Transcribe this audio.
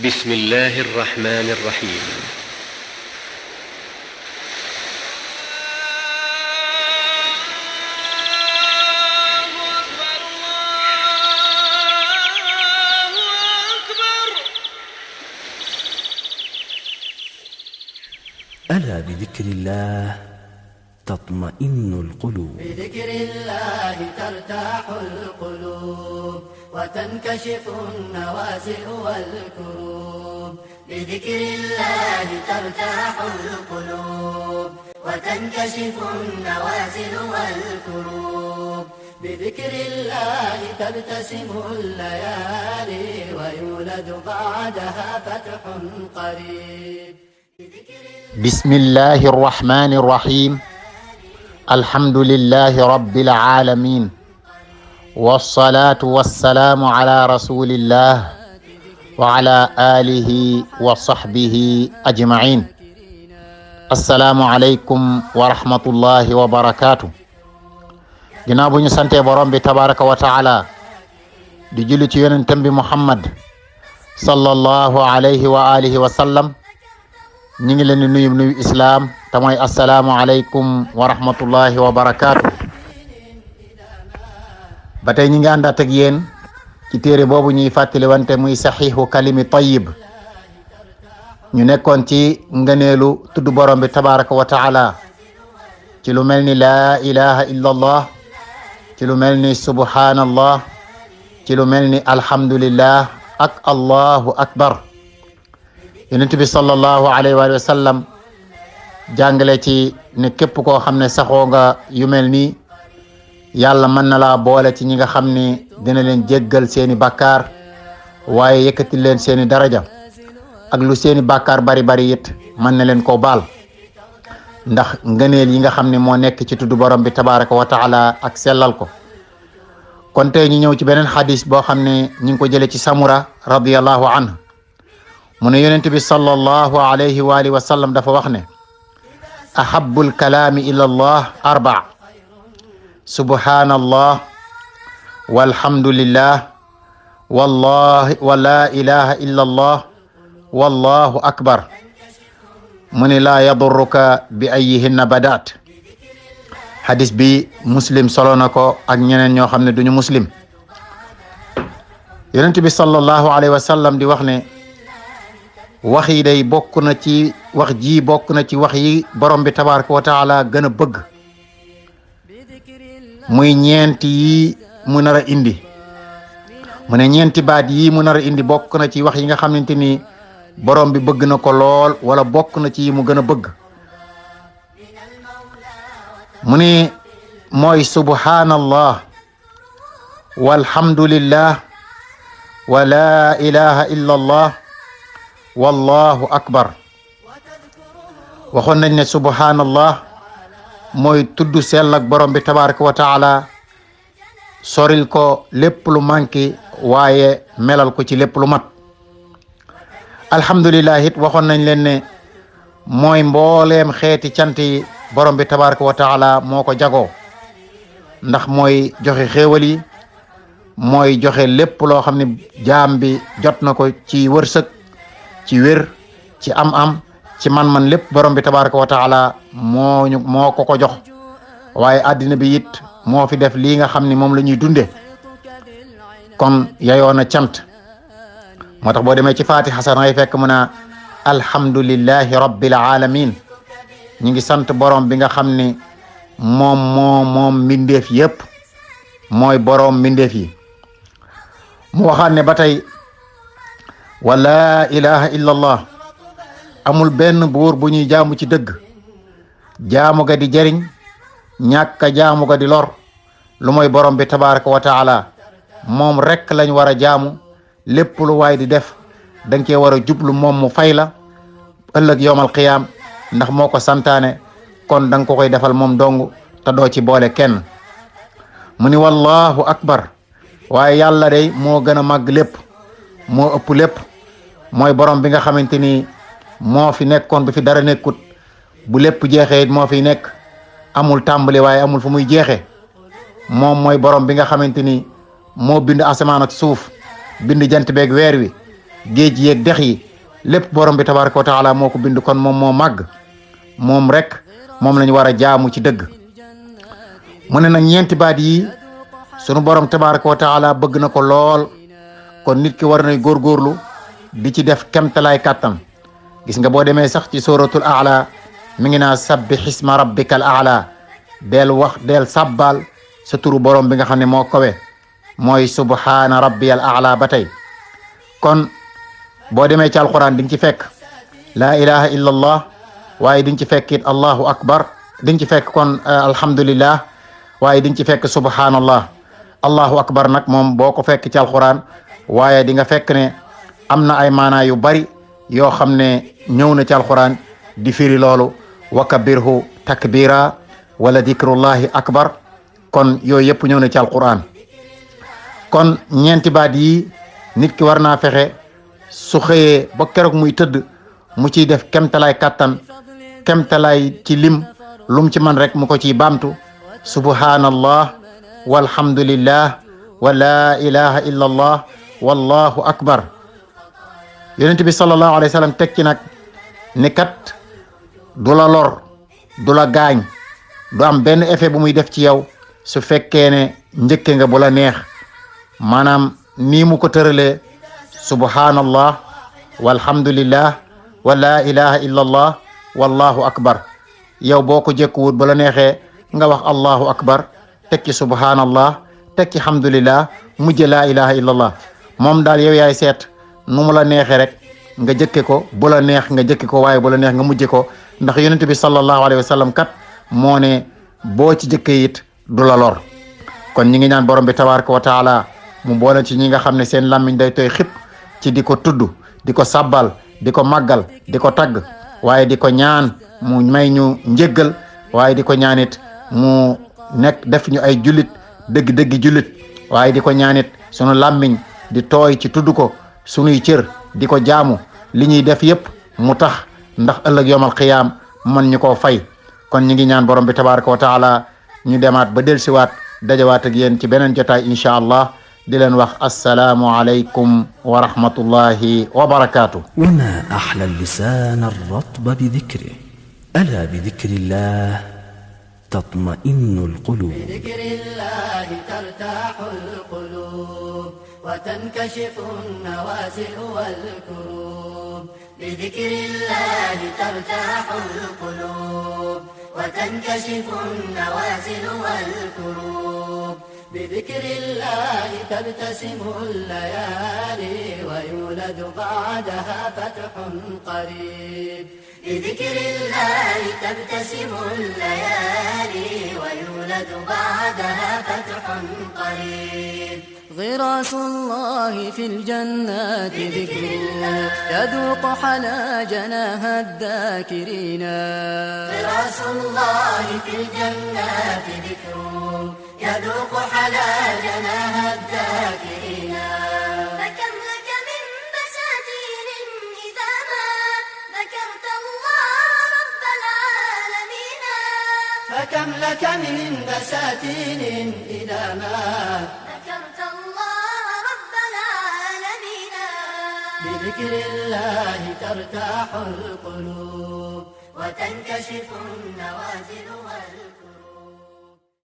بسم الله الرحمن الرحيم. ألا بذكر الله تطمئن القلوب. بذكر الله ترتاح القلوب وتنكشف النوازع والكروب. بذكر الله ترتاح القلوب وتنكشف النوازع والكروب. بذكر الله تبتسم الليالي ويولد بعدها فتح قريب. بسم الله الرحمن الرحيم. الحمد لله رب العالمين، والصلاة والسلام على رسول الله وعلى آله وصحبه أجمعين. السلام عليكم ورحمة الله وبركاته. ginnaaw bu ñu sante borom bi tabaraka wa taala di julli ci yonentam bi Muhammad sallallahu alayhi wa alihi wa sallam, ñi ngi leen di nuyu islaam te mooy assalaamu aleykum wa rahmatullahi wa barakaatu. ba tey ñi ngi àndaat ak yéen ci téere boobu ñuy fàttali wante muy saxiixu kalimi tayyib. ñu nekkoon ci ngëneelu tudd borom bi tabaraka wa taala ci lu mel ni laa ilaha illa allah, ci lu mel ni subhanallah, ci lu mel ni alhamdulillah ak allahu akbar. yonent bi sallallahu alayhi wa sallam jàngale ci ne képp koo xam ne saxoo nga yu mel nii, yàlla mën na laa boole ci ñi nga xam ne dina leen jéggal seeni bàkkaar waaye yëkkati leen seeni daraja, ak lu seeni bàkkaar bari bari it mën na leen koo baal ndax ngëneel yi nga xam ne moo nekk ci tudd borom bi tabaraka wa taala ak sellal ko. kon tey ñu ñëw ci beneen xadis boo xam ne ñu ngi ko jële ci Samura radiyallahu anhu. mu ne yonent bi sallallahu alayhi wa alihi wa sallam dafa wax ne ahabbul kalaami ila allah arba: subhanallah walhamdulillah wallahi wa la ilaha illa allah wallahu akbar. mu ne laa yadurruka bi ayyihinna badaat. hadis bi muslim solo na ko ak ñeneen ñoo xam ne duñu muslim. yonent bi sallallahu alayhi wa sallam di wax ne wax yi day bokk na ci wax ji bokk na ci wax yi borom bi tabaraka wa taala gën a bëgg, muy ñeenti yi mu nar a indi. mu ne ñeenti baat yi mu nar a indi bokk na ci wax yi nga xamante ni borom bi bëgg na ko lool, wala bokk na ci yi mu gën a bëgg. mu ne mooy subhanallah walhamdulillah wa la ilaha illa allah wallahu akbar. waxoon nañ ne subhanallah mooy tudd sell ak borom bi tabaraka wa taala, soril ko lépp lu manqué waaye melal ko ci lépp lu mat. alhamdulillah it waxoon nañ leen ne mooy mbooleem xeeti cant yi borom bi tabaraka wa taala moo ko jagoo, ndax mooy joxe xéewal yi, mooy joxe lépp loo xam ne jaam bi jot na ko ci wërsëg, ci wér, ci am-am, ci man-man, lépp borom bi tabaraka wa taala moo ko jox. waaye àddina bi it moo fi def lii nga xam ne moom la ñuy dunde, kon yayoo na cant. moo tax boo demee ci fatiha sax ngay fekk mu na alhamdulillahi rabbil alamin. ñu ngi sant borom bi nga xam ne moom mbindeef yépp, mooy borom mbindeef yi. mu waxaat ne ba tey wa laa ilaha illa allah, amul benn buur bu ñuy jaamu ci dëgg, jaamu ga di jëriñ, ñàkka jaamu ga di lor, lu mooy borom bi tabaraka wa taala. moom rek lañ war a jaamu. lépp lu waay di def danga cee war a jublu moom mu fay la ëllëg yowmal qiyaam, ndax moo ko santaane. kon danga ko koy defal moom dong te doo ci boole kenn. mu ni wallahu akbar, waaye yàlla day moo gën a màgg lépp, moo ëpp lépp. mooy borom bi nga xamante ni moo fi nekkoon bi fi dara nekkut, bu lépp jeexee moo fi nekk, amul tàmbali waaye amul fu muy jeexe. moom mooy borom bi nga xamante ni moo bind asamaan ak suuf, bind jant beeg weer wi, géej yeeg dex yi lépp borom bi tabaraka wa taala moo ko bind kon moom moo màgg moom rek moom lañu war a jaamu ci dëgg mu ne nag ñeenti baat yi sunu borom tabaraka wa taala bëgg na ko lool kon nit ki war nay góorgóorlu di ci def kemtalaay kàttan gis nga boo demee sax ci suratul aala mi ngi naa sabbih isma rabbikal aala del sabbal sa turu borom bi nga xam ne moo kowe mooy subhaana rabbiyal aala ba tey kon boo demee ci alquran di nga ci fekk laa ilaha illa allah waaye di nga ci fekk it allahu akbar di nga ci fekk kon alhamdulillah waaye di nga ci fekk subhanallah allahu akbar nag moom boo ko fekk ci alquran waaye di nga fekk ne am na ay maanaa yu bari yoo xam ne ñëw na ci alquran di firi loolu wa kabbirhu takbira wala dikrullahi akbar kon yooyu yëpp ñëw na ci alquran kon ñeenti baat yi nit ki war naa fexe su xëyee ba keroog muy tëdd mu ciy def kemtalaay kattan kemtalaay ci lim lum ci man rek mu ko ciy baamtu subhanallah walhamdulillah wa la ilaha illa allah wallahu akbar yonent bi sallallahu alayhi wa sallam teg ci nag ni kat du la lor du la gaañ du am benn effet bu muy def ci yow su fekkee ne njëkke nga bu la neex maanaam nii mu ko tëralee subhanallah walhamdulillah wa la ilaha illa allah wallahu akbar yow boo ko jëkkuwut bu la neexee nga wax allahu akbar tekki subhanallah tekki hamdulillah mujje la ilaha illa allah moom daal yow yaay seet nu mu la neexee rek nga jëkke ko bu la neex nga jëkke ko waaye bu la neex nga mujje ko ndax yonent bi sallallahu alayhi wa sallam kat moo ne boo ci jëkke it du la lor kon ñi ngi ñaan borom bi tabaraka wa taala mu boole ci ñi nga xam ne seen làmmiñ day tooy xip ci di ko tudd di ko sabbal di ko màggal di ko tagg waaye di ko ñaan mu may ñu njéggal waaye di ko ñaanit mu nekk def ñu ay jullit dëgg-dëgg jullit waaye di ko ñaanit sunu làmmiñ di tooy ci tudd ko sunuy cër di ko jaamu li ñuy def yépp mu tax ndax ëllëg yawmal qiyaam man ñu koo fay kon ñi ngi ñaan borom bi tabaraka wa taala ñu demaat ba delsiwaat dajawaat ak yéen ci beneen jotaay incha allah di leen wax assalaamu alaykum wa rahmatullahi wa barakaatu. وما أحلى اللسان الرطب بذكره ألا بذكر الله تطمئن القلوب. بذكر الله ترتاح القلوب وتنكشف النوازل والكروب. بذكر الله ترتاح القلوب وتنكشف النوازل والكروب. بذكر الله تبتسم الليالي ويولد بعدها فتح قريب. بذكر الله تبتسم الليالي ويولد بعدها فتح قريب. غراس الله في الجنات ذكر الله يذوق حلا جناها الذاكرين. غراس الله في الجنات ذكره يذوق حلا جناها الذاكرين. فكم لك من بساتين إذا ما ذكرت الله رب العالمين. فكم لك من بساتين إذا ما ذكرت الله رب العالمين. بذكر الله ترتاح القلوب وتنكشف النوازل والكروب.